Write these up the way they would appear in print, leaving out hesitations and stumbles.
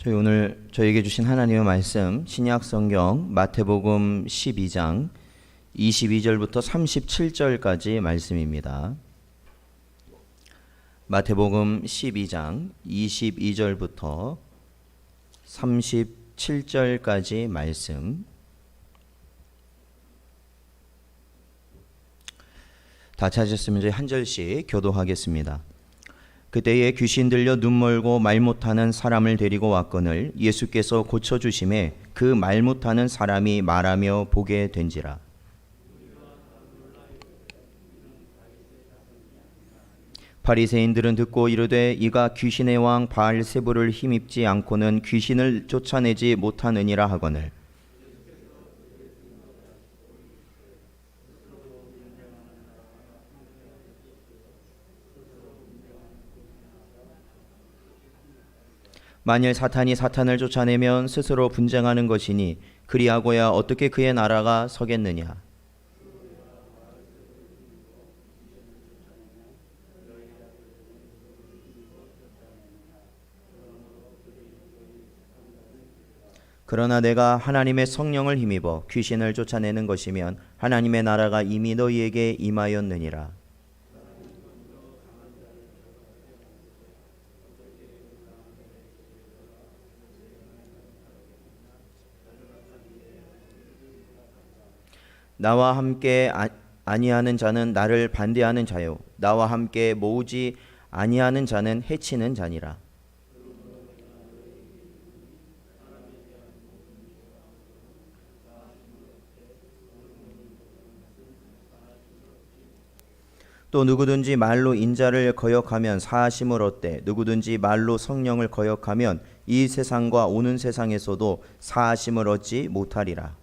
오늘 저에게 주신 하나님의 말씀 신약 성경 마태복음 12장 22절부터 37절까지 말씀입니다. 마태복음 12장 22절부터 37절까지 말씀. 다 찾으셨으면 저희 한 절씩 교도하겠습니다. 그때에 귀신 들려 눈 멀고 말 못하는 사람을 데리고 왔거늘 예수께서 고쳐주심에 그 말 못하는 사람이 말하며 보게 된지라. 바리새인들은 듣고 이르되 이가 귀신의 왕 바알세불을 힘입지 않고는 귀신을 쫓아내지 못하느니라 하거늘 만일 사탄이 사탄을 쫓아내면 스스로 분쟁하는 것이니 그리하고야 어떻게 그의 나라가 서겠느냐. 그러나 내가 하나님의 성령을 힘입어 귀신을 쫓아내는 것이면 하나님의 나라가 이미 너희에게 임하였느니라. 나와 함께 아니하는 자는 나를 반대하는 자요 나와 함께 모으지 아니하는 자는 해치는 자니라. 또 누구든지 말로 인자를 거역하면 사하심을 얻되 누구든지 말로 성령을 거역하면 이 세상과 오는 세상에서도 사하심을 얻지 못하리라.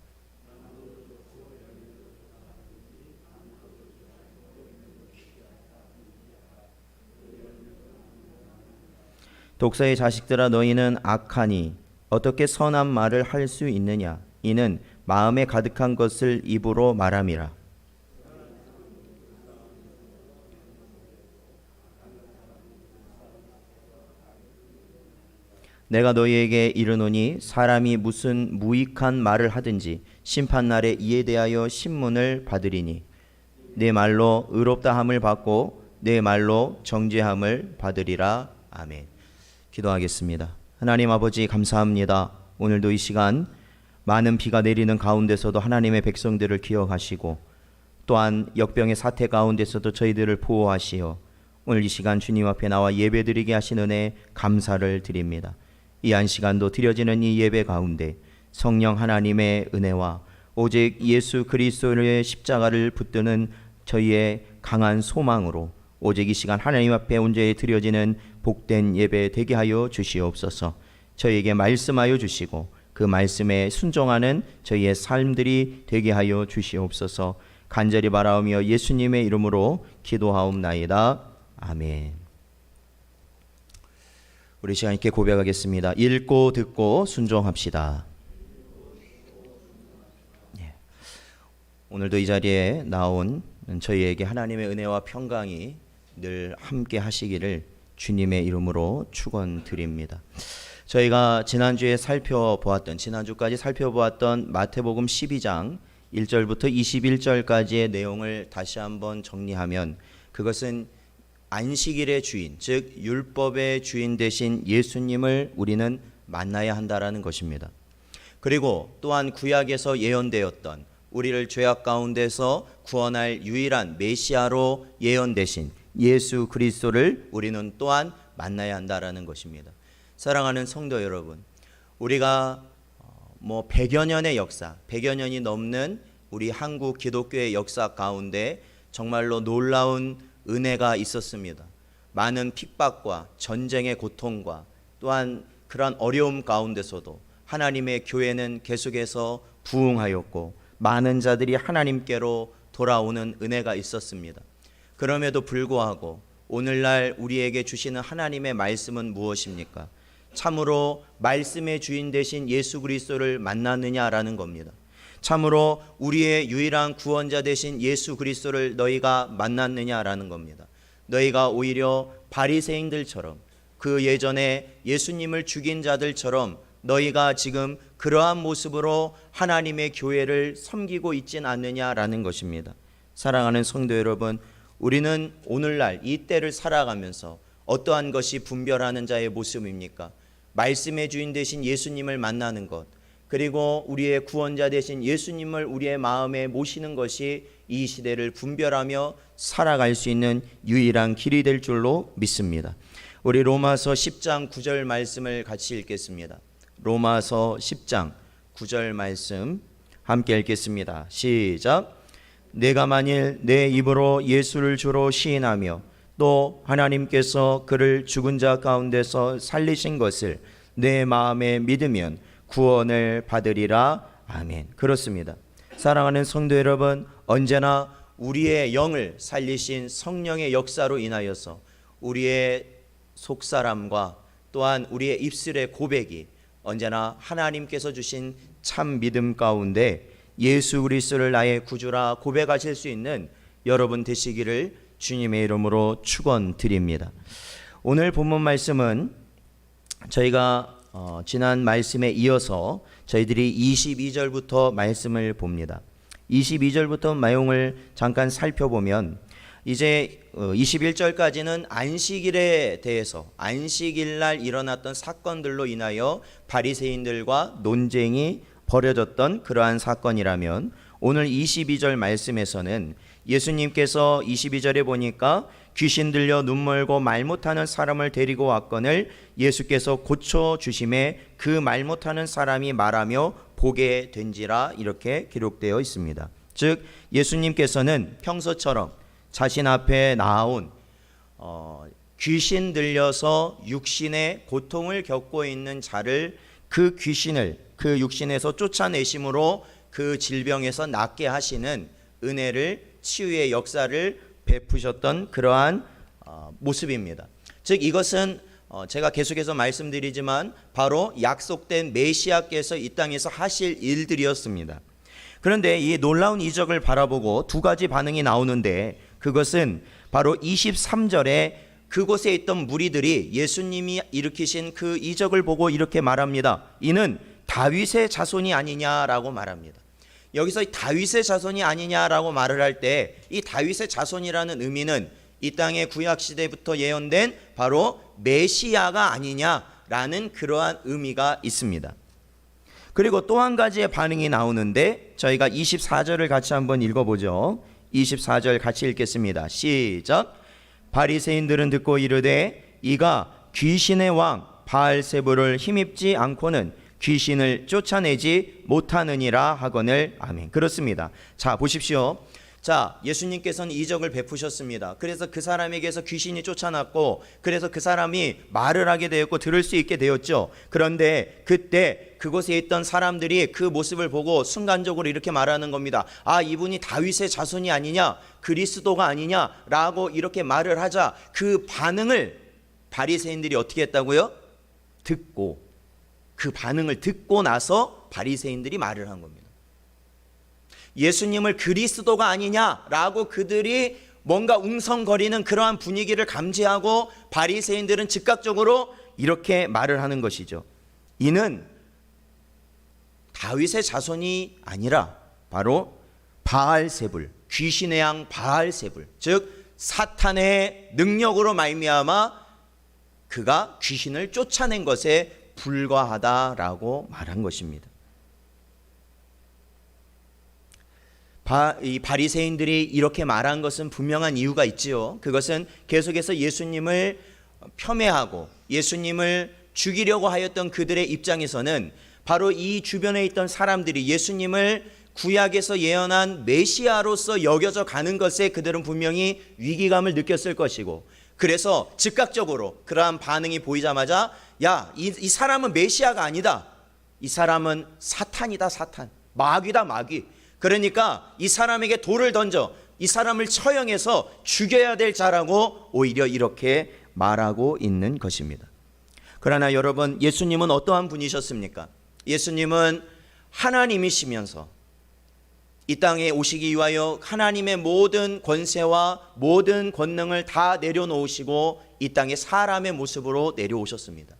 독사의 자식들아 너희는 악하니 어떻게 선한 말을 할 수 있느냐. 이는 마음에 가득한 것을 입으로 말함이라. 내가 너희에게 이르노니 사람이 무슨 무익한 말을 하든지 심판날에 이에 대하여 신문을 받으리니 내 말로 의롭다함을 받고 내 말로 정죄함을 받으리라. 아멘. 기도하겠습니다. 하나님 아버지 감사합니다. 오늘도 이 시간 많은 비가 내리는 가운데서도 하나님의 백성들을 기억하시고 또한 역병의 사태 가운데서도 저희들을 보호하시어 오늘 이 시간 주님 앞에 나와 예배드리게 하신 은혜 감사를 드립니다. 이 한 시간도 드려지는 이 예배 가운데 성령 하나님의 은혜와 오직 예수 그리스도의 십자가를 붙드는 저희의 강한 소망으로 오직 이 시간 하나님 앞에 온전히 드려지는 복된 예배 되게 하여 주시옵소서. 저희에게 말씀하여 주시고 그 말씀에 순종하는 저희의 삶들이 되게 하여 주시옵소서. 간절히 바라오며 예수님의 이름으로 기도하옵나이다. 아멘. 우리 시간 있게 고백하겠습니다. 읽고 듣고 순종합시다. 오늘도 이 자리에 나온 저희에게 하나님의 은혜와 평강이 늘 함께 하시기를 주님의 이름으로 축원드립니다. 저희가 지난주까지 살펴보았던 마태복음 12장 1절부터 21절까지의 내용을 다시 한번 정리하면 그것은 안식일의 주인, 즉 율법의 주인 되신 예수님을 우리는 만나야 한다라는 것입니다. 그리고 또한 구약에서 예언되었던 우리를 죄악 가운데서 구원할 유일한 메시아로 예언되신 예수 그리스도를 우리는 또한 만나야 한다라는 것입니다. 사랑하는 성도 여러분, 우리가 100여 년의 역사, 100여 년이 넘는 우리 한국 기독교의 역사 가운데 정말로 놀라운 은혜가 있었습니다. 많은 핍박과 전쟁의 고통과 또한 그러한 어려움 가운데서도 하나님의 교회는 계속해서 부흥하였고 많은 자들이 하나님께로 돌아오는 은혜가 있었습니다. 그럼에도 불구하고 오늘날 우리에게 주시는 하나님의 말씀은 무엇입니까? 참으로 말씀의 주인 되신 예수 그리스도를 만났느냐라는 겁니다. 참으로 우리의 유일한 구원자 되신 예수 그리스도를 너희가 만났느냐라는 겁니다. 너희가 오히려 바리새인들처럼 그 예전에 예수님을 죽인 자들처럼 너희가 지금 그러한 모습으로 하나님의 교회를 섬기고 있진 않느냐라는 것입니다. 사랑하는 성도 여러분, 우리는 오늘날 이 때를 살아가면서 어떠한 것이 분별하는 자의 모습입니까? 말씀의 주인 되신 예수님을 만나는 것, 그리고 우리의 구원자 되신 예수님을 우리의 마음에 모시는 것이 이 시대를 분별하며 살아갈 수 있는 유일한 길이 될 줄로 믿습니다. 우리 로마서 10장 9절 말씀을 같이 읽겠습니다. 로마서 10장 9절 말씀 함께 읽겠습니다. 시작. 내가 만일 내 입으로 예수를 주로 시인하며 또 하나님께서 그를 죽은 자 가운데서 살리신 것을 내 마음에 믿으면 구원을 받으리라. 아멘. 그렇습니다. 사랑하는 성도 여러분, 언제나 우리의 영을 살리신 성령의 역사로 인하여서 우리의 속사람과 또한 우리의 입술의 고백이 언제나 하나님께서 주신 참 믿음 가운데 예수 그리스도를 나의 구주라 고백하실 수 있는 여러분 되시기를 주님의 이름으로 축원드립니다. 오늘 본문 말씀은 저희가 지난 말씀에 이어서 저희들이 22절부터 말씀을 봅니다. 22절부터 내용을 잠깐 살펴보면 이제 21절까지는 안식일에 대해서 안식일 날 일어났던 사건들로 인하여 바리새인들과 논쟁이 벌어졌던 그러한 사건이라면, 오늘 22절 말씀에서는 예수님께서 22절에 보니까 귀신 들려 눈 멀고 말 못하는 사람을 데리고 왔거늘 예수께서 고쳐주심에 그 말 못하는 사람이 말하며 보게 된지라 이렇게 기록되어 있습니다. 즉 예수님께서는 평소처럼 자신 앞에 나온 귀신 들려서 육신의 고통을 겪고 있는 자를 그 귀신을 그 육신에서 쫓아내심으로 그 질병에서 낫게 하시는 은혜를, 치유의 역사를 베푸셨던 그러한 모습입니다. 즉 이것은 제가 계속해서 말씀드리지만 바로 약속된 메시아께서 이 땅에서 하실 일들이었습니다. 그런데 이 놀라운 이적을 바라보고 두 가지 반응이 나오는데, 그것은 바로 23절에 그곳에 있던 무리들이 예수님이 일으키신 그 이적을 보고 이렇게 말합니다. 이는 다윗의 자손이 아니냐라고 말합니다. 여기서 다윗의 자손이 아니냐라고 말을 할 때 이 다윗의 자손이라는 의미는 이 땅의 구약시대부터 예언된 바로 메시아가 아니냐라는 그러한 의미가 있습니다. 그리고 또 한 가지의 반응이 나오는데 저희가 24절을 같이 한번 읽어보죠. 24절 같이 읽겠습니다. 시작. 바리새인들은 듣고 이르되 이가 귀신의 왕 바알세불을 힘입지 않고는 귀신을 쫓아내지 못하느니라 하거늘. 아멘. 그렇습니다. 자 보십시오. 자 예수님께서는 이적을 베푸셨습니다. 그래서 그 사람에게서 귀신이 쫓아났고, 그래서 그 사람이 말을 하게 되었고 들을 수 있게 되었죠. 그런데 그때 그곳에 있던 사람들이 그 모습을 보고 순간적으로 이렇게 말하는 겁니다. 아, 이분이 다윗의 자손이 아니냐, 그리스도가 아니냐라고 이렇게 말을 하자 그 반응을 바리새인들이 어떻게 했다고요? 듣고, 그 반응을 듣고 나서 바리새인들이 말을 한 겁니다. 예수님을 그리스도가 아니냐라고 그들이 뭔가 웅성거리는 그러한 분위기를 감지하고 바리새인들은 즉각적으로 이렇게 말을 하는 것이죠. 이는 다윗의 자손이 아니라 바로 바알세불, 귀신의 양 바알세불, 즉 사탄의 능력으로 말미암아 그가 귀신을 쫓아낸 것에 불과하다라고 말한 것입니다. 이 바리새인들이 이렇게 말한 것은 분명한 이유가 있지요. 그것은 계속해서 예수님을 폄훼하고 예수님을 죽이려고 하였던 그들의 입장에서는 바로 이 주변에 있던 사람들이 예수님을 구약에서 예언한 메시아로서 여겨져 가는 것에 그들은 분명히 위기감을 느꼈을 것이고, 그래서 즉각적으로 그러한 반응이 보이자마자 야, 이 사람은 메시아가 아니다. 이 사람은 사탄이다. 사탄. 마귀다. 마귀. 그러니까 이 사람에게 돌을 던져 이 사람을 처형해서 죽여야 될 자라고 오히려 이렇게 말하고 있는 것입니다. 그러나 여러분, 예수님은 어떠한 분이셨습니까? 예수님은 하나님이시면서 이 땅에 오시기 위하여 하나님의 모든 권세와 모든 권능을 다 내려놓으시고 이 땅에 사람의 모습으로 내려오셨습니다.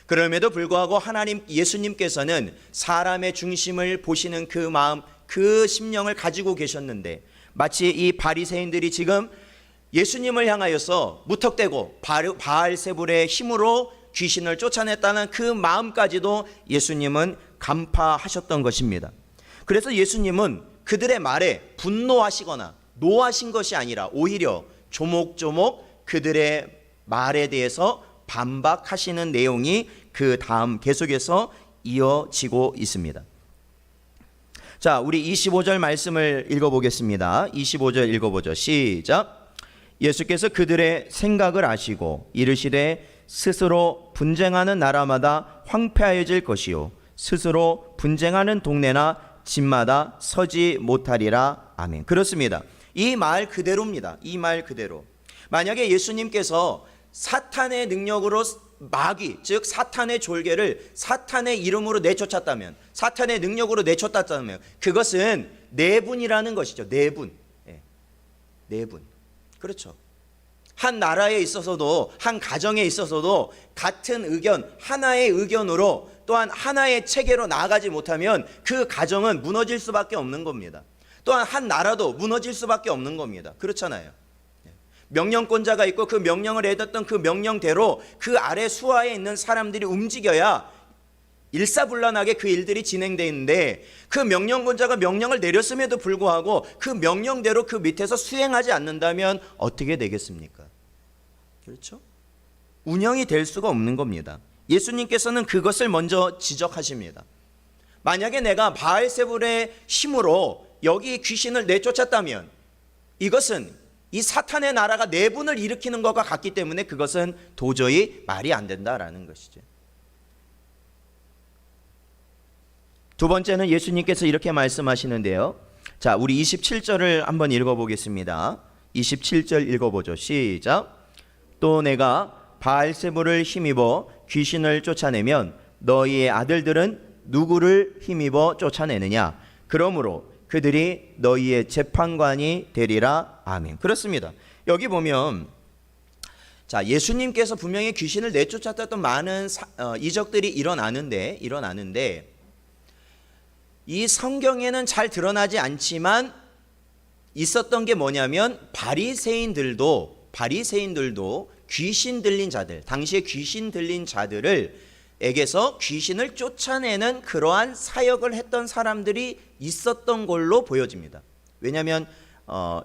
그럼에도 불구하고 하나님 예수님께서는 사람의 중심을 보시는 그 마음, 그 심령을 가지고 계셨는데 마치 이 바리새인들이 지금 예수님을 향하여서 무턱대고 바알세불의 힘으로 귀신을 쫓아냈다는 그 마음까지도 예수님은 간파하셨던 것입니다. 그래서 예수님은 그들의 말에 분노하시거나 노하신 것이 아니라 오히려 조목조목 그들의 말에 대해서 반박하시는 내용이 그 다음 계속해서 이어지고 있습니다. 자, 우리 25절 말씀을 읽어보겠습니다. 25절 읽어보죠. 시작. 예수께서 그들의 생각을 아시고 이르시되 스스로 분쟁하는 나라마다 황폐하여질 것이요 스스로 분쟁하는 동네나 집마다 서지 못하리라. 아멘. 그렇습니다. 이 말 그대로입니다. 이 말 그대로. 만약에 예수님께서 사탄의 능력으로 마귀, 즉 사탄의 졸개를 사탄의 이름으로 내쫓았다면, 사탄의 능력으로 내쫓았다면 그것은 내분이라는 것이죠. 내분. 내분. 그렇죠. 한 나라에 있어서도 한 가정에 있어서도 같은 의견, 하나의 의견으로 또한 하나의 체계로 나아가지 못하면 그 가정은 무너질 수밖에 없는 겁니다. 또한 한 나라도 무너질 수밖에 없는 겁니다. 그렇잖아요. 명령권자가 있고 그 명령을 내렸던 그 명령대로 그 아래 수하에 있는 사람들이 움직여야 일사불란하게 그 일들이 진행되는데 그 명령권자가 명령을 내렸음에도 불구하고 그 명령대로 그 밑에서 수행하지 않는다면 어떻게 되겠습니까? 그렇죠? 운영이 될 수가 없는 겁니다. 예수님께서는 그것을 먼저 지적하십니다. 만약에 내가 바알세불의 힘으로 여기 귀신을 내쫓았다면 이것은 이 사탄의 나라가 내분을 일으키는 것과 같기 때문에 그것은 도저히 말이 안 된다라는 것이죠. 두 번째는 예수님께서 이렇게 말씀하시는데요. 자, 우리 27절을 한번 읽어보겠습니다. 27절 읽어보죠. 시작. 또 내가 바알세불을 힘입어 귀신을 쫓아내면 너희의 아들들은 누구를 힘입어 쫓아내느냐? 그러므로 그들이 너희의 재판관이 되리라. 아멘. 그렇습니다. 여기 보면 자, 예수님께서 분명히 귀신을 내쫓았던 많은 이적들이 일어나는데 이 성경에는 잘 드러나지 않지만 있었던 게 뭐냐면 바리새인들도 귀신 들린 자들, 당시에 귀신 들린 자들에게서 귀신을 쫓아내는 그러한 사역을 했던 사람들이 있었던 걸로 보여집니다. 왜냐하면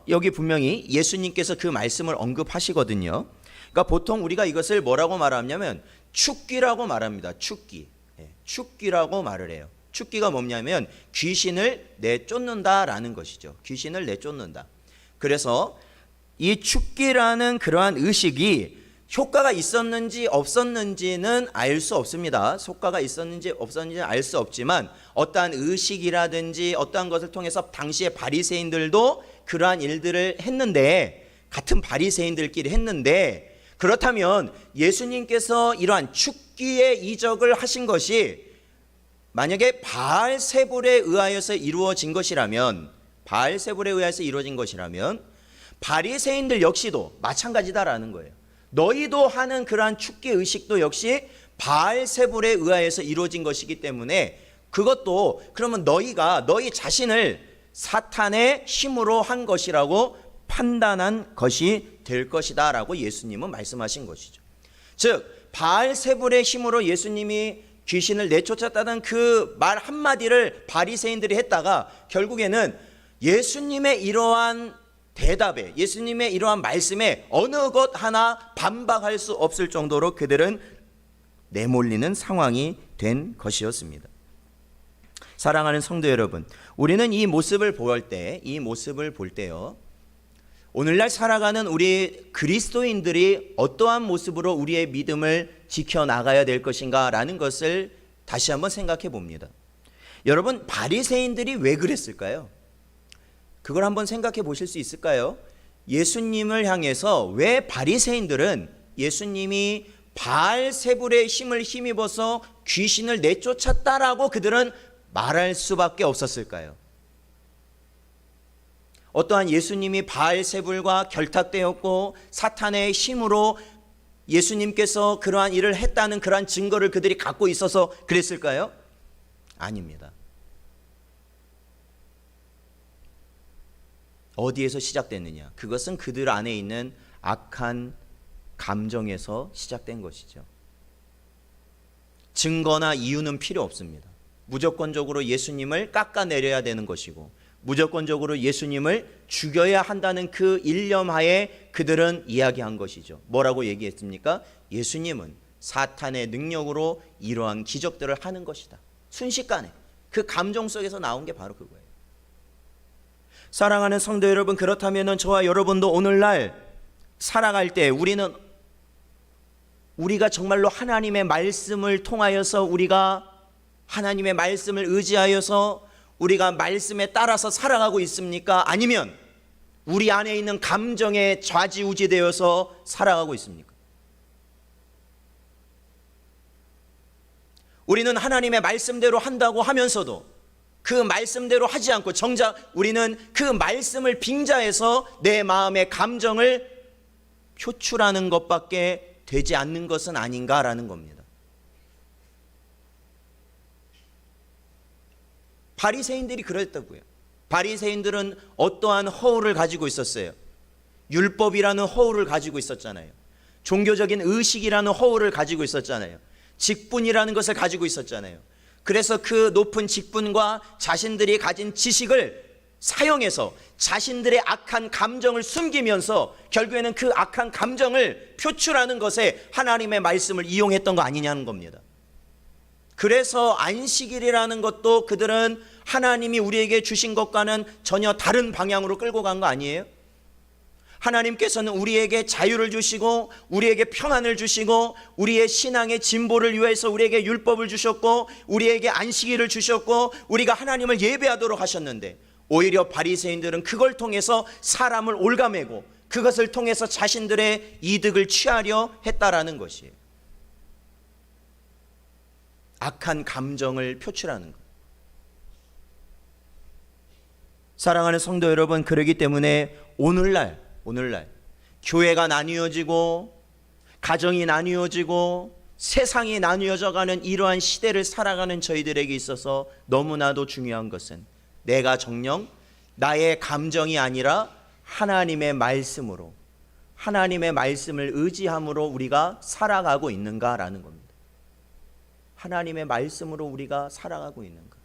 여기 분명히 예수님께서 그 말씀을 언급하시거든요. 그러니까 보통 우리가 이것을 뭐라고 말하냐면 축기라고 말합니다. 축기라고 말을 해요. 축기가 뭐냐면 귀신을 내쫓는다라는 것이죠. 귀신을 내쫓는다. 그래서 이 축기라는 그러한 의식이 효과가 있었는지 없었는지는 알 수 없습니다. 효과가 있었는지 없었는지는 알 수 없지만 어떠한 의식이라든지 어떠한 것을 통해서 당시의 바리새인들도 그러한 일들을 했는데 같은 바리새인들끼리 했는데 그렇다면 예수님께서 이러한 축기의 이적을 하신 것이 만약에 바알세불에 의하여서 이루어진 것이라면 바리새인들 역시도 마찬가지다라는 거예요. 너희도 하는 그러한 축기 의식도 역시 바알세불에 의하여서 이루어진 것이기 때문에 그것도 그러면 너희가 너희 자신을 사탄의 힘으로 한 것이라고 판단한 것이 될 것이다 라고 예수님은 말씀하신 것이죠. 즉 바알세불의 힘으로 예수님이 귀신을 내쫓았다는 그 말 한마디를 바리새인들이 했다가 결국에는 예수님의 이러한 대답에, 예수님의 이러한 말씀에 어느 것 하나 반박할 수 없을 정도로 그들은 내몰리는 상황이 된 것이었습니다. 사랑하는 성도 여러분, 우리는 이 모습을 볼 때요, 오늘날 살아가는 우리 그리스도인들이 어떠한 모습으로 우리의 믿음을 지켜나가야 될 것인가 라는 것을 다시 한번 생각해 봅니다. 여러분, 바리새인들이 왜 그랬을까요? 그걸 한번 생각해 보실 수 있을까요? 예수님을 향해서 왜 바리새인들은 예수님이 바알세불의 힘을 힘입어서 귀신을 내쫓았다라고 그들은 말할 수밖에 없었을까요? 어떠한 예수님이 바알세불과 결탁되었고 사탄의 힘으로 예수님께서 그러한 일을 했다는 그러한 증거를 그들이 갖고 있어서 그랬을까요? 아닙니다. 어디에서 시작됐느냐? 그것은 그들 안에 있는 악한 감정에서 시작된 것이죠. 증거나 이유는 필요 없습니다. 무조건적으로 예수님을 깎아내려야 되는 것이고 무조건적으로 예수님을 죽여야 한다는 그 일념하에 그들은 이야기한 것이죠. 뭐라고 얘기했습니까? 예수님은 사탄의 능력으로 이러한 기적들을 하는 것이다. 순식간에 그 감정 속에서 나온 게 바로 그거예요. 사랑하는 성도 여러분, 그렇다면 저와 여러분도 오늘날 살아갈 때 우리가 정말로 하나님의 말씀을 통하여서 우리가 하나님의 말씀을 의지하여서 우리가 말씀에 따라서 살아가고 있습니까? 아니면 우리 안에 있는 감정에 좌지우지되어서 살아가고 있습니까? 우리는 하나님의 말씀대로 한다고 하면서도 그 말씀대로 하지 않고 정작 우리는 그 말씀을 빙자해서 내 마음의 감정을 표출하는 것밖에 되지 않는 것은 아닌가라는 겁니다. 바리새인들이 그랬다고요. 바리새인들은 어떠한 허울을 가지고 있었어요? 율법이라는 허울을 가지고 있었잖아요. 종교적인 의식이라는 허울을 가지고 있었잖아요. 직분이라는 것을 가지고 있었잖아요. 그래서 그 높은 직분과 자신들이 가진 지식을 사용해서 자신들의 악한 감정을 숨기면서 결국에는 그 악한 감정을 표출하는 것에 하나님의 말씀을 이용했던 거 아니냐는 겁니다. 그래서 안식일이라는 것도 그들은 하나님이 우리에게 주신 것과는 전혀 다른 방향으로 끌고 간 거 아니에요? 하나님께서는 우리에게 자유를 주시고 우리에게 평안을 주시고 우리의 신앙의 진보를 위해서 우리에게 율법을 주셨고 우리에게 안식일을 주셨고 우리가 하나님을 예배하도록 하셨는데 오히려 바리새인들은 그걸 통해서 사람을 올가매고 그것을 통해서 자신들의 이득을 취하려 했다라는 것이에요. 악한 감정을 표출하는 것. 사랑하는 성도 여러분, 그러기 때문에 오늘날 교회가 나뉘어지고 가정이 나뉘어지고 세상이 나뉘어져가는 이러한 시대를 살아가는 저희들에게 있어서 너무나도 중요한 것은 내가 정녕 나의 감정이 아니라 하나님의 말씀으로 하나님의 말씀을 의지함으로 우리가 살아가고 있는가라는 겁니다. 하나님의 말씀으로 우리가 살아가고 있는가?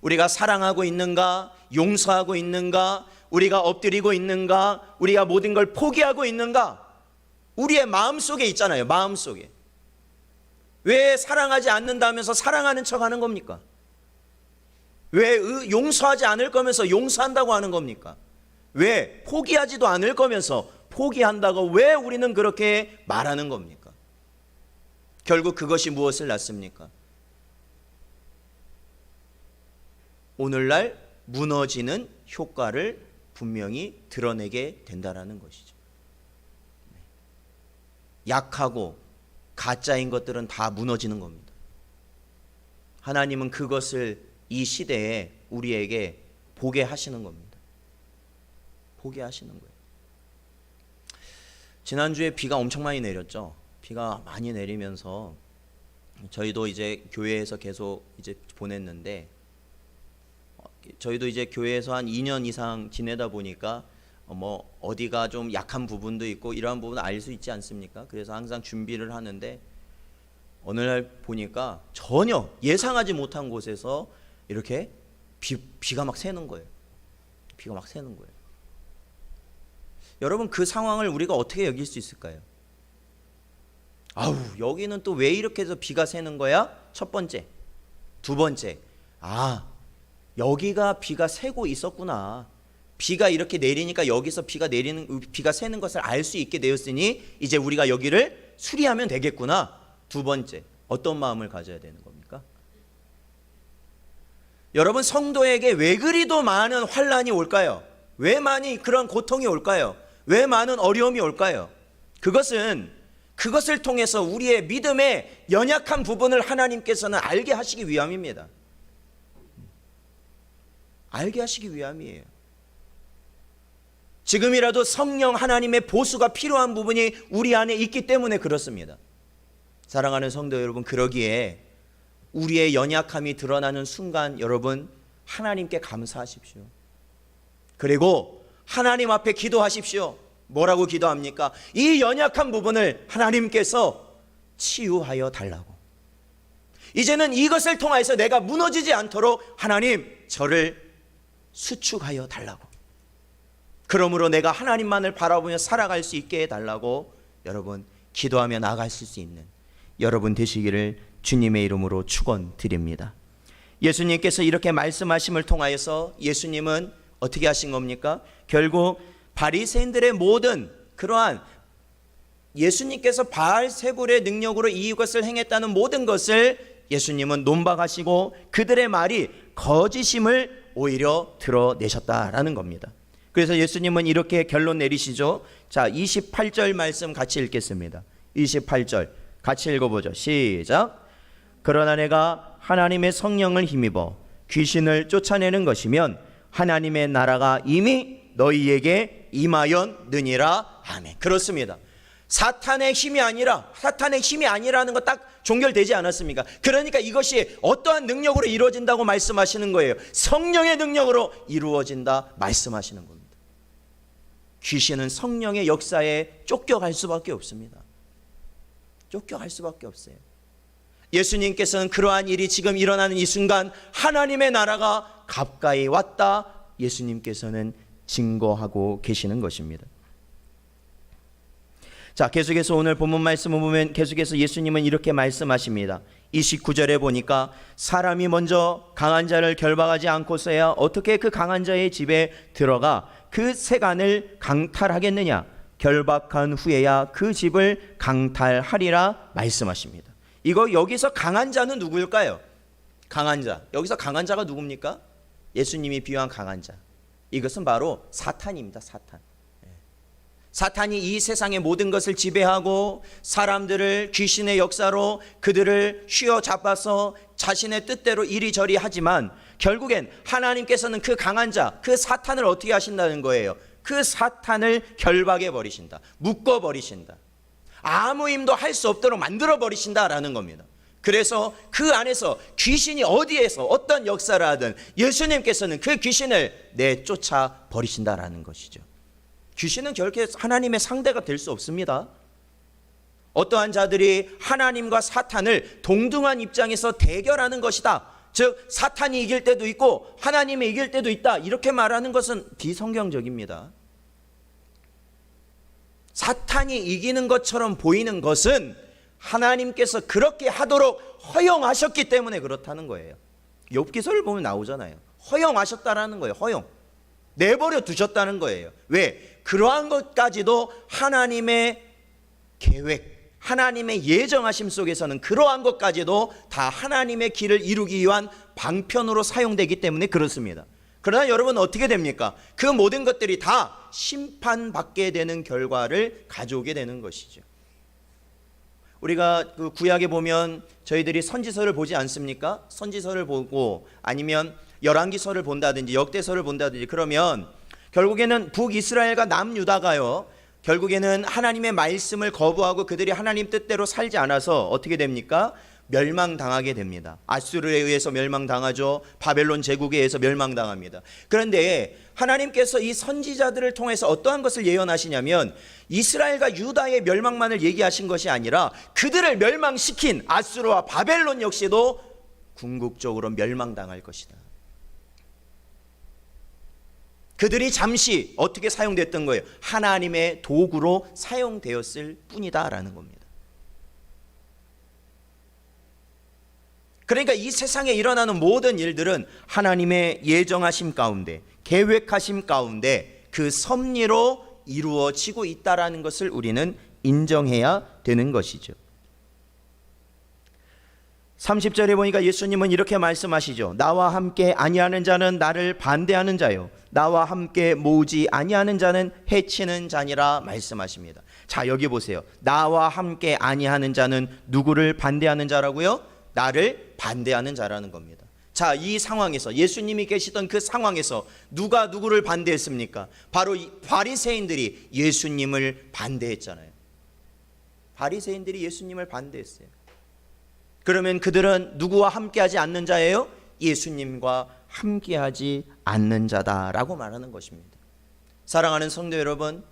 우리가 사랑하고 있는가? 용서하고 있는가? 우리가 엎드리고 있는가? 우리가 모든 걸 포기하고 있는가? 우리의 마음속에 있잖아요. 마음속에. 왜 사랑하지 않는다면서 사랑하는 척 하는 겁니까? 왜 용서하지 않을 거면서 용서한다고 하는 겁니까? 왜 포기하지도 않을 거면서 포기한다고 왜 우리는 그렇게 말하는 겁니까? 결국 그것이 무엇을 낳습니까? 오늘날 무너지는 효과를 분명히 드러내게 된다라는 것이죠. 약하고 가짜인 것들은 다 무너지는 겁니다. 하나님은 그것을 이 시대에 우리에게 보게 하시는 겁니다. 보게 하시는 거예요. 지난주에 비가 엄청 많이 내렸죠. 비가 많이 내리면서 저희도 이제 교회에서 계속 이제 보냈는데 저희도 이제 교회에서 한 2년 이상 지내다 보니까 뭐 어디가 좀 약한 부분도 있고 이러한 부분을 알 수 있지 않습니까? 그래서 항상 준비를 하는데 어느 날 보니까 전혀 예상하지 못한 곳에서 이렇게 비가 막 새는 거예요. 비가 막 새는 거예요. 여러분, 그 상황을 우리가 어떻게 여길 수 있을까요? 아우, 여기는 또 왜 이렇게 해서 비가 새는 거야? 첫 번째. 두 번째, 여기가 비가 새고 있었구나. 비가 이렇게 내리니까 여기서 비가 새는 것을 알 수 있게 되었으니 이제 우리가 여기를 수리하면 되겠구나. 두 번째, 어떤 마음을 가져야 되는 겁니까? 여러분, 성도에게 왜 그리도 많은 환난이 올까요? 왜 많이 그런 고통이 올까요? 왜 많은 어려움이 올까요? 그것을 통해서 우리의 믿음의 연약한 부분을 하나님께서는 알게 하시기 위함입니다. 알게 하시기 위함이에요. 지금이라도 성령 하나님의 보수가 필요한 부분이 우리 안에 있기 때문에 그렇습니다. 사랑하는 성도 여러분, 그러기에 우리의 연약함이 드러나는 순간 여러분 하나님께 감사하십시오. 그리고 하나님 앞에 기도하십시오. 뭐라고 기도합니까? 이 연약한 부분을 하나님께서 치유하여 달라고. 이제는 이것을 통해서 내가 무너지지 않도록 하나님 저를 수축하여 달라고. 그러므로 내가 하나님만을 바라보며 살아갈 수 있게 해달라고 여러분 기도하며 나아갈 수 있는 여러분 되시기를 주님의 이름으로 축원드립니다. 예수님께서 이렇게 말씀하심을 통하여서 예수님은 어떻게 하신 겁니까? 결국 바리새인들의 모든 그러한 예수님께서 바알세불의 능력으로 이것을 행했다는 모든 것을 예수님은 논박하시고 그들의 말이 거짓임을 오히려 드러내셨다라는 겁니다. 그래서 예수님은 이렇게 결론 내리시죠. 자, 28절 말씀 같이 읽겠습니다. 28절 같이 읽어보죠. 시작. 그러나 내가 하나님의 성령을 힘입어 귀신을 쫓아내는 것이면 하나님의 나라가 이미 너희에게 임하였느니라. 아멘. 그렇습니다. 사탄의 힘이 아니라는 거 딱 종결되지 않았습니까? 그러니까 이것이 어떠한 능력으로 이루어진다고 말씀하시는 거예요. 성령의 능력으로 이루어진다 말씀하시는 겁니다. 귀신은 성령의 역사에 쫓겨갈 수밖에 없습니다. 쫓겨갈 수밖에 없어요. 예수님께서는 그러한 일이 지금 일어나는 이 순간 하나님의 나라가 가까이 왔다 예수님께서는 증거하고 계시는 것입니다. 자, 계속해서 오늘 본문 말씀을 보면 계속해서 예수님은 이렇게 말씀하십니다. 29절에 보니까 사람이 먼저 강한 자를 결박하지 않고서야 어떻게 그 강한 자의 집에 들어가 그 세간을 강탈하겠느냐. 결박한 후에야 그 집을 강탈하리라 말씀하십니다. 이거 여기서 강한 자는 누구일까요? 강한 자. 여기서 강한 자가 누굽니까? 예수님이 비유한 강한 자. 이것은 바로 사탄입니다. 사탄. 사탄이 이 세상의 모든 것을 지배하고 사람들을 귀신의 역사로 그들을 휘어잡아서 자신의 뜻대로 이리저리 하지만 결국엔 하나님께서는 그 강한 자, 그 사탄을 어떻게 하신다는 거예요? 그 사탄을 결박해 버리신다. 묶어 버리신다. 아무 힘도 할 수 없도록 만들어 버리신다라는 겁니다. 그래서 그 안에서 귀신이 어디에서 어떤 역사를 하든 예수님께서는 그 귀신을 내쫓아 버리신다라는 것이죠. 귀신은 결코 하나님의 상대가 될 수 없습니다. 어떠한 자들이 하나님과 사탄을 동등한 입장에서 대결하는 것이다. 즉 사탄이 이길 때도 있고 하나님이 이길 때도 있다. 이렇게 말하는 것은 비성경적입니다. 사탄이 이기는 것처럼 보이는 것은 하나님께서 그렇게 하도록 허용하셨기 때문에 그렇다는 거예요. 욥기서를 보면 나오잖아요. 허용하셨다라는 거예요. 허용. 내버려 두셨다는 거예요. 왜? 그러한 것까지도 하나님의 계획, 하나님의 예정하심 속에서는 그러한 것까지도 다 하나님의 길을 이루기 위한 방편으로 사용되기 때문에 그렇습니다. 그러나 여러분 어떻게 됩니까? 그 모든 것들이 다 심판받게 되는 결과를 가져오게 되는 것이죠. 우리가 그 구약에 보면 저희들이 선지서를 보지 않습니까? 선지서를 보고 아니면 열왕기서를 본다든지 역대서를 본다든지 그러면 결국에는 북이스라엘과 남유다가요 결국에는 하나님의 말씀을 거부하고 그들이 하나님 뜻대로 살지 않아서 어떻게 됩니까? 멸망당하게 됩니다. 아수르에 의해서 멸망당하죠. 바벨론 제국에 의해서 멸망당합니다. 그런데 하나님께서 이 선지자들을 통해서 어떠한 것을 예언하시냐면 이스라엘과 유다의 멸망만을 얘기하신 것이 아니라 그들을 멸망시킨 아수르와 바벨론 역시도 궁극적으로 멸망당할 것이다. 그들이 잠시 어떻게 사용됐던 거예요? 하나님의 도구로 사용되었을 뿐이다라는 겁니다. 그러니까 이 세상에 일어나는 모든 일들은 하나님의 예정하심 가운데, 계획하심 가운데 그 섭리로 이루어지고 있다라는 것을 우리는 인정해야 되는 것이죠. 30절에 보니까 예수님은 이렇게 말씀하시죠. 나와 함께 아니하는 자는 나를 반대하는 자요, 나와 함께 모으지 아니하는 자는 해치는 자니라 말씀하십니다. 자, 여기 보세요. 나와 함께 아니하는 자는 누구를 반대하는 자라고요? 나를 반대하는 자라는 겁니다. 자, 이 상황에서 예수님이 계시던 그 상황에서 누가 누구를 반대했습니까? 바로 이 바리새인들이 예수님을 반대했잖아요. 바리새인들이 예수님을 반대했어요. 그러면 그들은 누구와 함께하지 않는 자예요? 예수님과 함께하지 않는 자다라고 말하는 것입니다. 사랑하는 성도 여러분,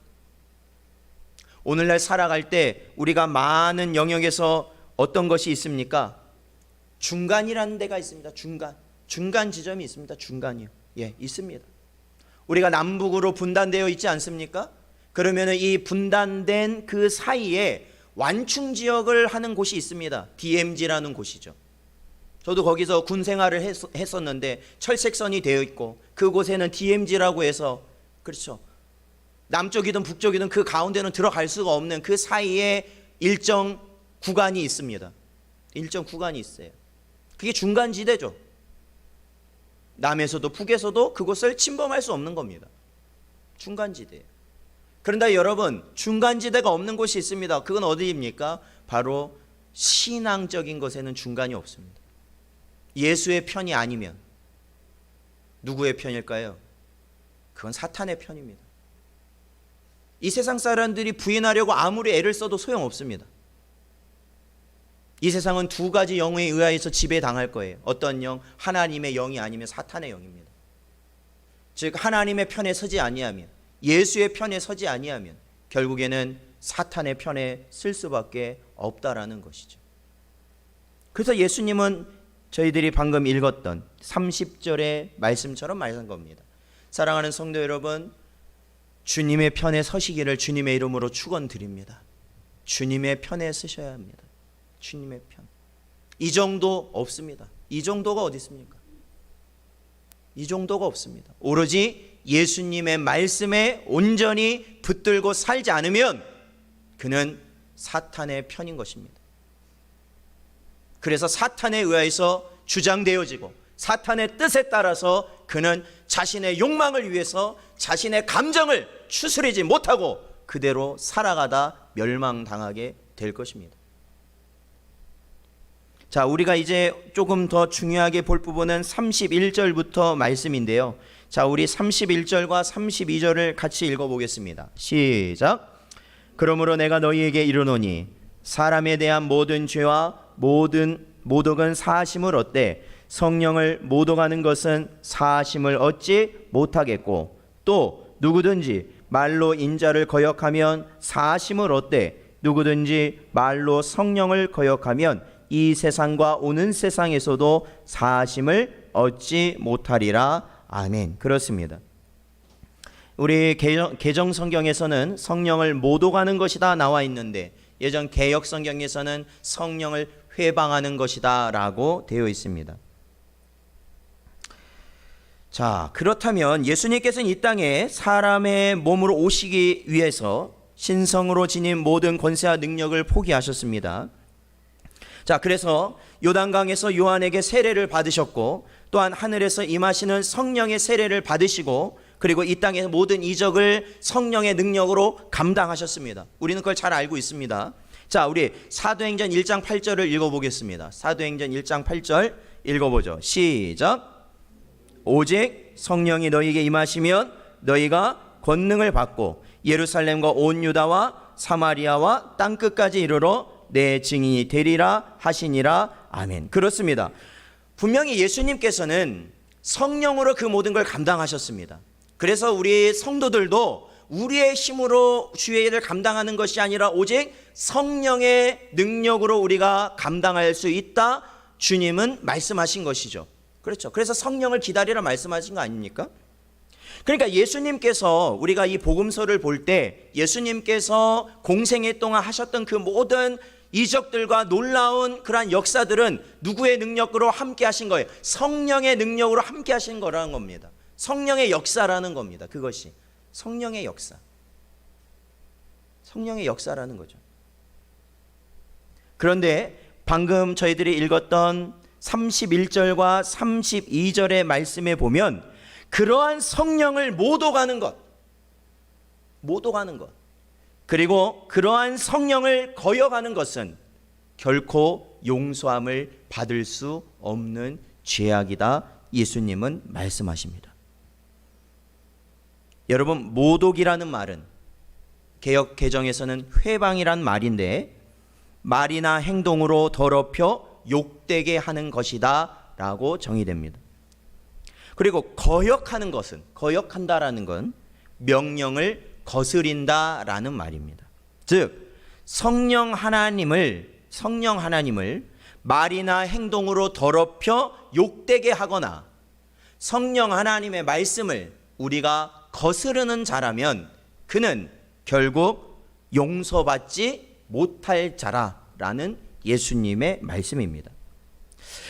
오늘날 살아갈 때 우리가 많은 영역에서 어떤 것이 있습니까? 중간이라는 데가 있습니다. 중간 지점이 있습니다. 중간이요. 예, 있습니다. 우리가 남북으로 분단되어 있지 않습니까? 그러면 이 분단된 그 사이에 완충 지역을 하는 곳이 있습니다. DMZ라는 곳이죠. 저도 거기서 군 생활을 했었는데 철책선이 되어 있고 그곳에는 DMZ라고 해서, 그렇죠, 남쪽이든 북쪽이든 그 가운데는 들어갈 수가 없는 그 사이에 일정 구간이 있습니다. 일정 구간이 있어요. 그게 중간지대죠. 남에서도 북에서도 그곳을 침범할 수 없는 겁니다. 중간지대예요. 그런데 여러분, 중간지대가 없는 곳이 있습니다. 그건 어디입니까? 바로 신앙적인 것에는 중간이 없습니다. 예수의 편이 아니면 누구의 편일까요? 그건 사탄의 편입니다. 이 세상 사람들이 부인하려고 아무리 애를 써도 소용없습니다. 이 세상은 두 가지 영에 의하여서 지배당할 거예요. 어떤 영? 하나님의 영이 아니면 사탄의 영입니다. 즉 하나님의 편에 서지 아니하면, 예수의 편에 서지 아니하면 결국에는 사탄의 편에 쓸 수밖에 없다라는 것이죠. 그래서 예수님은 저희들이 방금 읽었던 30절의 말씀처럼 말한 겁니다. 사랑하는 성도 여러분, 주님의 편에 서시기를 주님의 이름으로 축원드립니다. 주님의 편에 서셔야 합니다. 주님의 편. 이 정도 없습니다. 이 정도가 어디 있습니까? 이 정도가 없습니다. 오로지 예수님의 말씀에 온전히 붙들고 살지 않으면 그는 사탄의 편인 것입니다. 그래서 사탄에 의해서 주장되어지고 사탄의 뜻에 따라서 그는 자신의 욕망을 위해서 자신의 감정을 추스리지 못하고 그대로 살아가다 멸망당하게 될 것입니다. 자, 우리가 이제 조금 더 중요하게 볼 부분은 31절부터 말씀인데요. 자, 우리 31절과 32절을 같이 읽어보겠습니다. 시작. 그러므로 내가 너희에게 이르노니 사람에 대한 모든 죄와 모든 모독은 사하심을 얻되 성령을 모독하는 것은 사하심을 얻지 못하겠고, 또 누구든지 말로 인자를 거역하면 사하심을 얻되 누구든지 말로 성령을 거역하면 이 세상과 오는 세상에서도 사하심을 얻지 못하리라. 아멘. 그렇습니다. 우리 개정 성경에서는 성령을 모독하는 것이다 나와 있는데 예전 개역 성경에서는 성령을 회방하는 것이다 라고 되어 있습니다. 자, 그렇다면 예수님께서는 이 땅에 사람의 몸으로 오시기 위해서 신성으로 지닌 모든 권세와 능력을 포기하셨습니다. 자, 그래서 요단강에서 요한에게 세례를 받으셨고, 또한 하늘에서 임하시는 성령의 세례를 받으시고, 그리고 이 땅의 모든 이적을 성령의 능력으로 감당하셨습니다. 우리는 그걸 잘 알고 있습니다. 자, 우리 사도행전 1장 8절을 읽어보겠습니다. 사도행전 1장 8절 읽어보죠. 시작. 오직 성령이 너희에게 임하시면 너희가 권능을 받고 예루살렘과 온 유다와 사마리아와 땅끝까지 이르러 내 증인이 되리라 하시니라. 아멘. 그렇습니다. 분명히 예수님께서는 성령으로 그 모든 걸 감당하셨습니다. 그래서 우리 성도들도 우리의 힘으로 주의 일을 감당하는 것이 아니라 오직 성령의 능력으로 우리가 감당할 수 있다, 주님은 말씀하신 것이죠. 그렇죠. 그래서 성령을 기다리라 말씀하신 거 아닙니까? 그러니까 예수님께서, 우리가 이 복음서를 볼 때 예수님께서 공생애 동안 하셨던 그 모든 이적들과 놀라운 그러한 역사들은 누구의 능력으로 함께 하신 거예요? 성령의 능력으로 함께 하신 거라는 겁니다. 성령의 역사라는 겁니다. 그것이 성령의 역사, 성령의 역사라는 거죠. 그런데 방금 저희들이 읽었던 31절과 32절의 말씀에 보면 그러한 성령을 모독하는 것, 그리고 그러한 성령을 거역하는 것은 결코 용서함을 받을 수 없는 죄악이다 예수님은 말씀하십니다. 여러분, 모독이라는 말은 개역 개정에서는 회방이란 말인데 말이나 행동으로 더럽혀 욕되게 하는 것이다 라고 정의됩니다. 그리고 거역하는 것은, 거역한다라는 건 명령을 거스린다라는 말입니다. 즉 성령 하나님을 말이나 행동으로 더럽혀 욕되게 하거나 성령 하나님의 말씀을 우리가 거스르는 자라면 그는 결국 용서받지 못할 자라라는 예수님의 말씀입니다.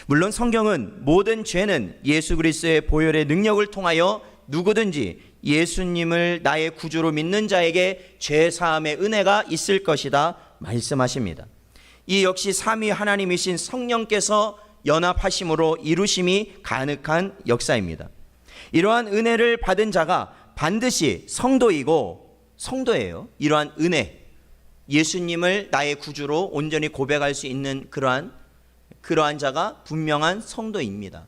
물론 성경은 모든 죄는 예수 그리스도의 보혈의 능력을 통하여 누구든지 예수님을 나의 구주로 믿는 자에게 죄 사함의 은혜가 있을 것이다 말씀하십니다. 이 역시 삼위 하나님이신 성령께서 연합하심으로 이루심이 가능한 역사입니다. 이러한 은혜를 받은 자가 반드시 성도예요. 이러한 은혜, 예수님을 나의 구주로 온전히 고백할 수 있는 그러한 자가 분명한 성도입니다.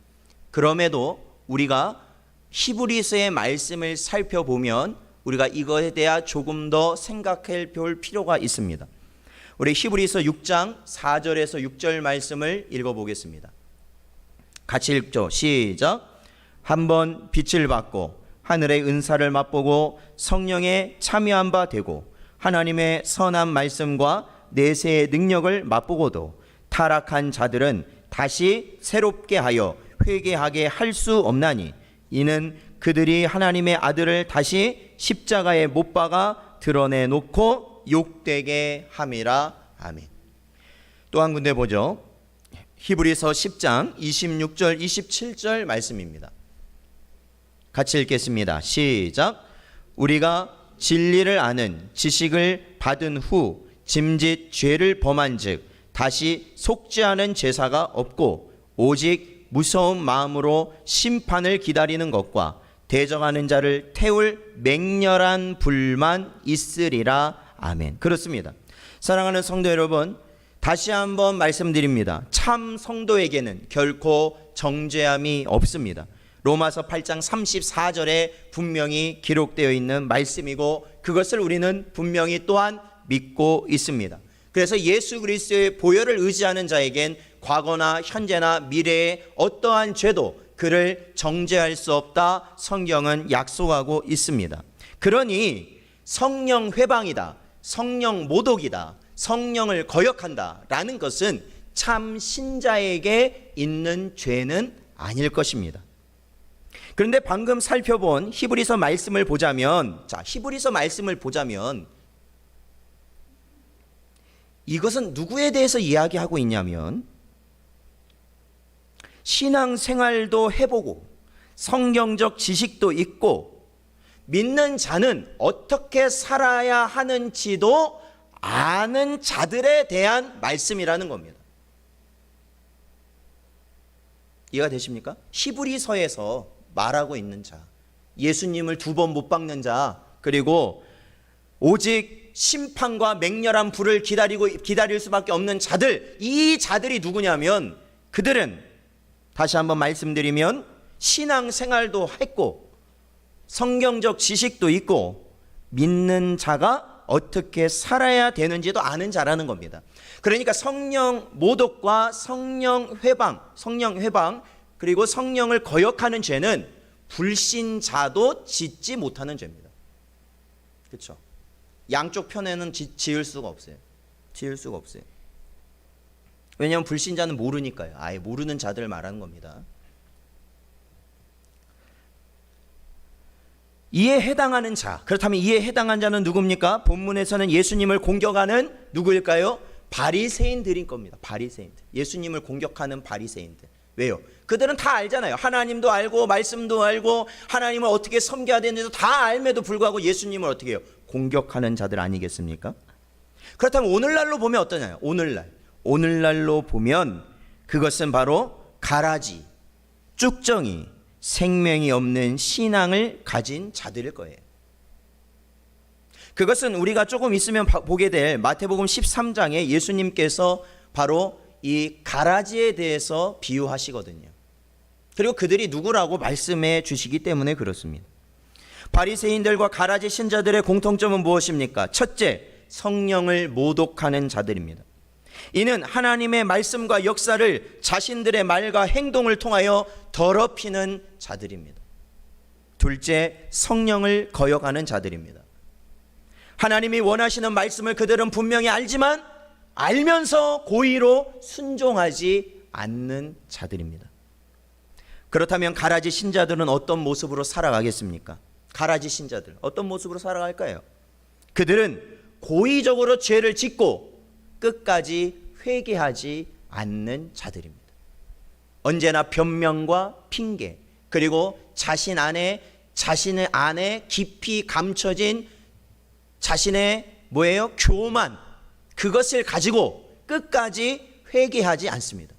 그럼에도 우리가 히브리서의 말씀을 살펴보면 우리가 이것에 대해 조금 더 생각해 볼 필요가 있습니다. 우리 히브리서 6장 4절에서 6절 말씀을 읽어보겠습니다. 같이 읽죠. 시작. 한번 빛을 받고 하늘의 은사를 맛보고 성령에 참여한 바 되고 하나님의 선한 말씀과 내세의 능력을 맛보고도 타락한 자들은 다시 새롭게 하여 회개하게 할 수 없나니 이는 그들이 하나님의 아들을 다시 십자가에 못 박아 드러내놓고 욕되게 함이라. 아멘. 또 한 군데 보죠. 히브리서 10장 26절 27절 말씀입니다. 같이 읽겠습니다. 시작. 우리가 진리를 아는 지식을 받은 후 짐짓 죄를 범한 즉 다시 속지 않은 제사가 없고 오직 무서운 마음으로 심판을 기다리는 것과 대적하는 자를 태울 맹렬한 불만 있으리라. 아멘. 그렇습니다. 사랑하는 성도 여러분, 다시 한번 말씀드립니다. 참 성도에게는 결코 정죄함이 없습니다. 로마서 8장 34절에 분명히 기록되어 있는 말씀이고 그것을 우리는 분명히 또한 믿고 있습니다. 그래서 예수 그리스도의 보혈을 의지하는 자에겐 과거나 현재나 미래의 어떠한 죄도 그를 정죄할 수 없다 성경은 약속하고 있습니다. 그러니 성령 회방이다, 성령 모독이다, 성령을 거역한다 라는 것은 참 신자에게 있는 죄는 아닐 것입니다. 그런데 방금 살펴본 히브리서 말씀을 보자면, 이것은 누구에 대해서 이야기하고 있냐면 신앙생활도 해보고 성경적 지식도 있고 믿는 자는 어떻게 살아야 하는지도 아는 자들에 대한 말씀이라는 겁니다. 이해가 되십니까? 히브리서에서 말하고 있는 자, 예수님을 2번 못 박는 자, 그리고 오직 심판과 맹렬한 불을 기다릴 수밖에 없는 자들, 이 자들이 누구냐면 그들은 다시 한번 말씀드리면 신앙생활도 했고 성경적 지식도 있고 믿는 자가 어떻게 살아야 되는지도 아는 자라는 겁니다. 그러니까 성령 모독과 성령 회방 그리고 성령을 거역하는 죄는 불신자도 짓지 못하는 죄입니다. 그렇죠? 양쪽 편에는 지을 수가 없어요. 왜냐하면 불신자는 모르니까요. 아예 모르는 자들을 말하는 겁니다. 이에 해당하는 자, 그렇다면 이에 해당한 자는 누굽니까? 본문에서는 예수님을 공격하는 누구일까요? 바리새인들인 겁니다. 바리새인들, 예수님을 공격하는 바리새인들. 왜요? 그들은 다 알잖아요. 하나님도 알고 말씀도 알고 하나님을 어떻게 섬겨야 되는지도 다 알매도 불구하고 예수님을 어떻게 해요? 공격하는 자들 아니겠습니까? 그렇다면 오늘날로 보면 어떠냐요? 오늘날로 보면 그것은 바로 가라지, 쭉정이, 생명이 없는 신앙을 가진 자들일 거예요. 그것은 우리가 조금 있으면 보게 될 마태복음 13장에 예수님께서 바로 이 가라지에 대해서 비유하시거든요. 그리고 그들이 누구라고 말씀해 주시기 때문에 그렇습니다. 바리새인들과 가라지 신자들의 공통점은 무엇입니까? 첫째, 성령을 모독하는 자들입니다. 이는 하나님의 말씀과 역사를 자신들의 말과 행동을 통하여 더럽히는 자들입니다. 둘째, 성령을 거역하는 자들입니다. 하나님이 원하시는 말씀을 그들은 분명히 알지만 알면서 고의로 순종하지 않는 자들입니다. 그렇다면 가라지 신자들은 어떤 모습으로 살아가겠습니까? 가라지 신자들 어떤 모습으로 살아갈까요? 그들은 고의적으로 죄를 짓고 끝까지 회개하지 않는 자들입니다. 언제나 변명과 핑계, 그리고 자신의 안에 깊이 감춰진 자신의 교만, 그것을 가지고 끝까지 회개하지 않습니다.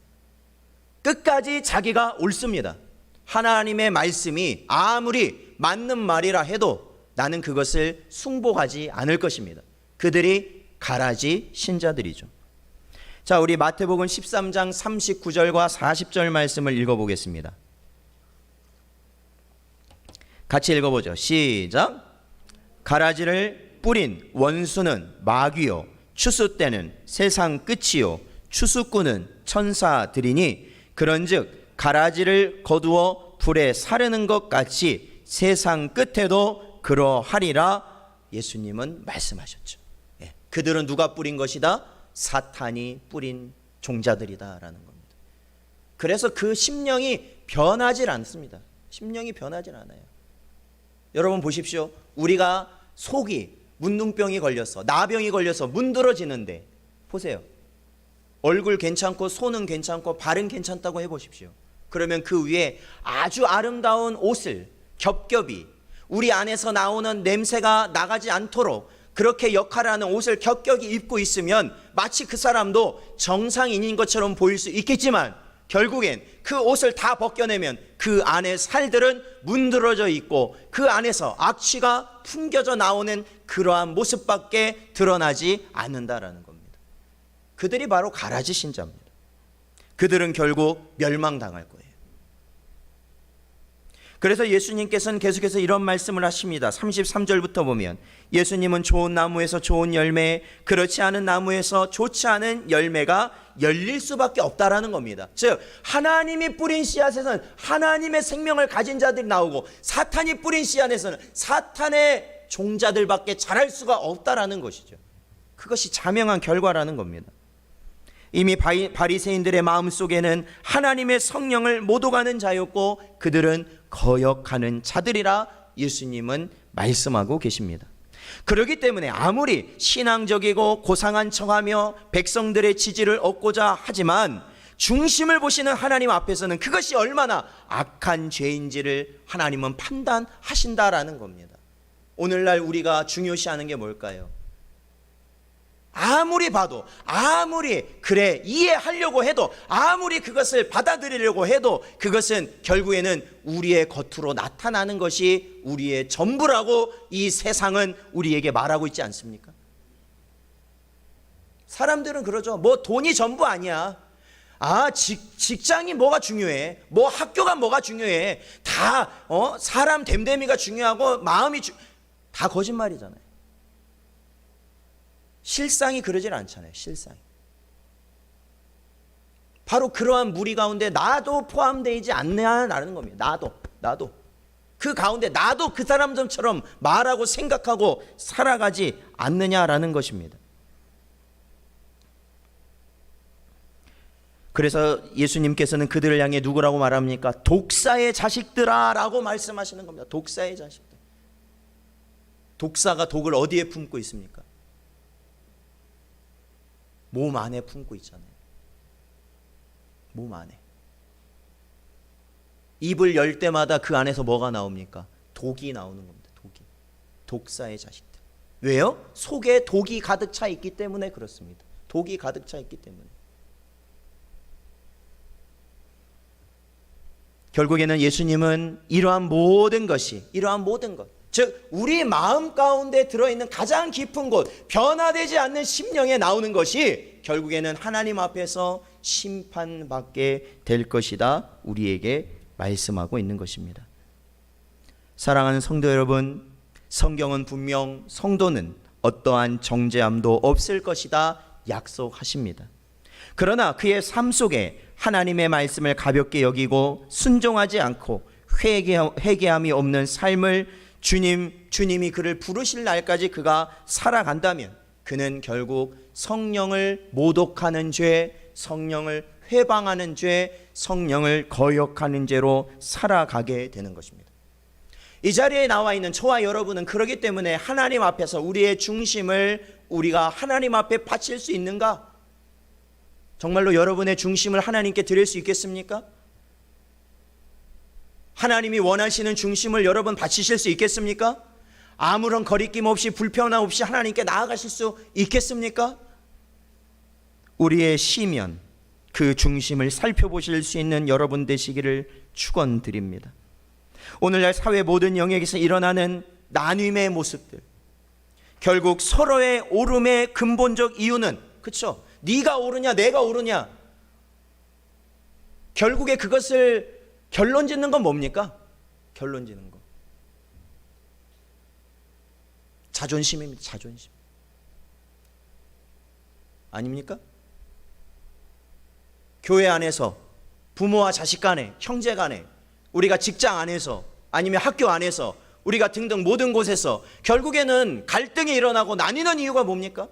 끝까지 자기가 옳습니다. 하나님의 말씀이 아무리 맞는 말이라 해도 나는 그것을 숭복하지 않을 것입니다. 그들이 가라지 신자들이죠. 자, 우리 마태복음 13장 39절과 40절 말씀을 읽어보겠습니다. 같이 읽어보죠. 시작. 가라지를 뿌린 원수는 마귀요, 추수 때는 세상 끝이요, 추수꾼은 천사들이니 그런즉 가라지를 거두어 불에 사르는 것 같이 세상 끝에도 그러하리라 예수님은 말씀하셨죠. 그들은 누가 뿌린 것이다? 사탄이 뿌린 종자들이다라는 겁니다. 그래서 그 심령이 변하질 않습니다. 심령이 변하질 않아요. 여러분 보십시오. 우리가 속이 문둥병이 걸려서, 나병이 걸려서 문드러지는데 보세요. 얼굴 괜찮고 손은 괜찮고 발은 괜찮다고 해보십시오. 그러면 그 위에 아주 아름다운 옷을 겹겹이, 우리 안에서 나오는 냄새가 나가지 않도록 그렇게 역할하는 옷을 겹겹이 입고 있으면 마치 그 사람도 정상인인 것처럼 보일 수 있겠지만 결국엔 그 옷을 다 벗겨내면 그 안에 살들은 문드러져 있고 그 안에서 악취가 풍겨져 나오는 그러한 모습밖에 드러나지 않는다라는 겁니다. 그들이 바로 가라지 신자입니다. 그들은 결국 멸망당할 거예요. 그래서 예수님께서는 계속해서 이런 말씀을 하십니다. 33절부터 보면 예수님은 좋은 나무에서 좋은 열매, 그렇지 않은 나무에서 좋지 않은 열매가 열릴 수밖에 없다라는 겁니다. 즉 하나님이 뿌린 씨앗에서는 하나님의 생명을 가진 자들이 나오고 사탄이 뿌린 씨앗에서는 사탄의 종자들밖에 자랄 수가 없다라는 것이죠. 그것이 자명한 결과라는 겁니다. 이미 바리새인들의 마음속에는 하나님의 성령을 모독하는 자였고 그들은 거역하는 자들이라 예수님은 말씀하고 계십니다. 그렇기 때문에 아무리 신앙적이고 고상한 척하며 백성들의 지지를 얻고자 하지만 중심을 보시는 하나님 앞에서는 그것이 얼마나 악한 죄인지를 하나님은 판단하신다라는 겁니다. 오늘날 우리가 중요시하는 게 뭘까요? 아무리 봐도, 아무리 그래 이해하려고 해도, 아무리 그것을 받아들이려고 해도 그것은 결국에는 우리의 겉으로 나타나는 것이 우리의 전부라고 이 세상은 우리에게 말하고 있지 않습니까? 사람들은 그러죠. 뭐 돈이 전부 아니야. 직장이 뭐가 중요해? 뭐 학교가 뭐가 중요해? 다 사람 됨됨이가 중요하고 마음이 다 거짓말이잖아요. 실상이 그러질 않잖아요. 실상이. 바로 그러한 무리 가운데 나도 포함되지 않느냐라는 겁니다. 나도. 그 가운데 나도 그 사람들처럼 말하고 생각하고 살아가지 않느냐라는 것입니다. 그래서 예수님께서는 그들을 향해 누구라고 말합니까? 독사의 자식들아 라고 말씀하시는 겁니다. 독사의 자식들. 독사가 독을 어디에 품고 있습니까? 몸 안에 품고 있잖아요. 몸 안에. 입을 열 때마다 그 안에서 뭐가 나옵니까? 독이 나오는 겁니다. 독이. 독사의 자식들. 왜요? 속에 독이 가득 차 있기 때문에 그렇습니다. 독이 가득 차 있기 때문에. 결국에는 예수님은 이러한 모든 것, 즉 우리 마음 가운데 들어있는 가장 깊은 곳, 변화되지 않는 심령에 나오는 것이 결국에는 하나님 앞에서 심판받게 될 것이다 우리에게 말씀하고 있는 것입니다. 사랑하는 성도 여러분, 성경은 분명 성도는 어떠한 정죄함도 없을 것이다 약속하십니다. 그러나 그의 삶 속에 하나님의 말씀을 가볍게 여기고 순종하지 않고 회개함이 없는 삶을 주님이 그를 부르실 날까지 그가 살아간다면 그는 결국 성령을 모독하는 죄, 성령을 회방하는 죄, 성령을 거역하는 죄로 살아가게 되는 것입니다. 이 자리에 나와 있는 저와 여러분은 그렇기 때문에 하나님 앞에서 우리의 중심을 우리가 하나님 앞에 바칠 수 있는가? 정말로 여러분의 중심을 하나님께 드릴 수 있겠습니까? 하나님이 원하시는 중심을 여러분 바치실 수 있겠습니까? 아무런 거리낌 없이 불편함 없이 하나님께 나아가실 수 있겠습니까? 우리의 시면 그 중심을 살펴보실 수 있는 여러분 되시기를 축원드립니다. 오늘날 사회 모든 영역에서 일어나는 나눔의 모습들, 결국 서로의 오름의 근본적 이유는, 그렇죠? 네가 오르냐 내가 오르냐, 결국에 그것을 결론 짓는 건 뭡니까? 결론 짓는 거 자존심입니다. 자존심 아닙니까? 교회 안에서, 부모와 자식 간에, 형제 간에, 우리가 직장 안에서, 아니면 학교 안에서, 우리가 등등 모든 곳에서 결국에는 갈등이 일어나고 나뉘는 이유가 뭡니까?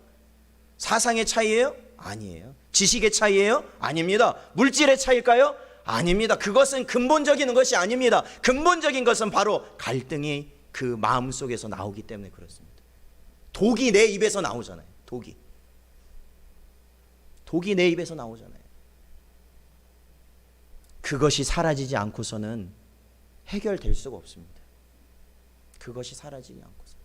사상의 차이예요? 아니에요. 지식의 차이예요? 아닙니다. 물질의 차이일까요? 아닙니다. 그것은 근본적인 것이 아닙니다. 근본적인 것은 바로 갈등이 그 마음속에서 나오기 때문에 그렇습니다. 독이 내 입에서 나오잖아요. 독이 내 입에서 나오잖아요. 그것이 사라지지 않고서는 해결될 수가 없습니다. 그것이 사라지지 않고서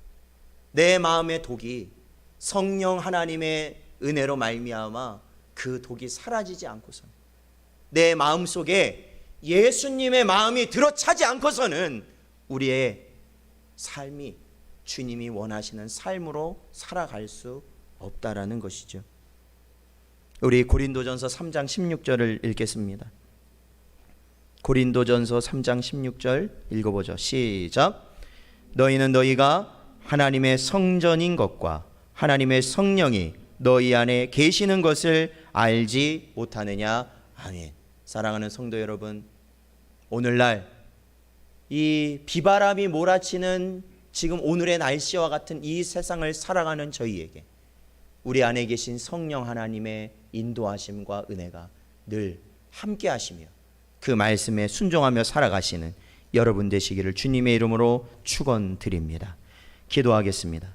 내 마음의 독이 성령 하나님의 은혜로 말미암아 그 독이 사라지지 않고서는, 내 마음속에 예수님의 마음이 들어차지 않고서는 우리의 삶이 주님이 원하시는 삶으로 살아갈 수 없다라는 것이죠. 우리 고린도전서 3장 16절을 읽겠습니다. 고린도전서 3장 16절 읽어보죠. 시작. 너희는 너희가 하나님의 성전인 것과 하나님의 성령이 너희 안에 계시는 것을 알지 못하느냐. 아멘. 사랑하는 성도 여러분, 오늘날 이 비바람이 몰아치는 지금 오늘의 날씨와 같은 이 세상을 살아가는 저희에게 우리 안에 계신 성령 하나님의 인도하심과 은혜가 늘 함께 하시며 그 말씀에 순종하며 살아가시는 여러분 되시기를 주님의 이름으로 축원드립니다. 기도하겠습니다.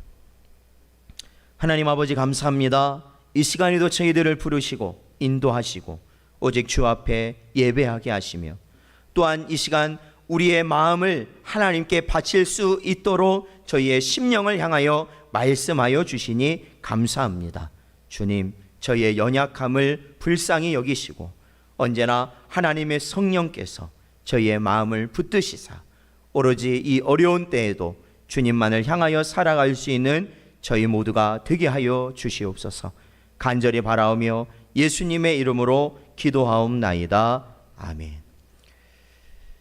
하나님 아버지 감사합니다. 이 시간에도 저희들을 부르시고 인도하시고 오직 주 앞에 예배하게 하시며 또한 이 시간 우리의 마음을 하나님께 바칠 수 있도록 저희의 심령을 향하여 말씀하여 주시니 감사합니다. 주님, 저희의 연약함을 불쌍히 여기시고 언제나 하나님의 성령께서 저희의 마음을 붙드시사 오로지 이 어려운 때에도 주님만을 향하여 살아갈 수 있는 저희 모두가 되게 하여 주시옵소서. 간절히 바라오며 예수님의 이름으로 기도하옵나이다. 아멘.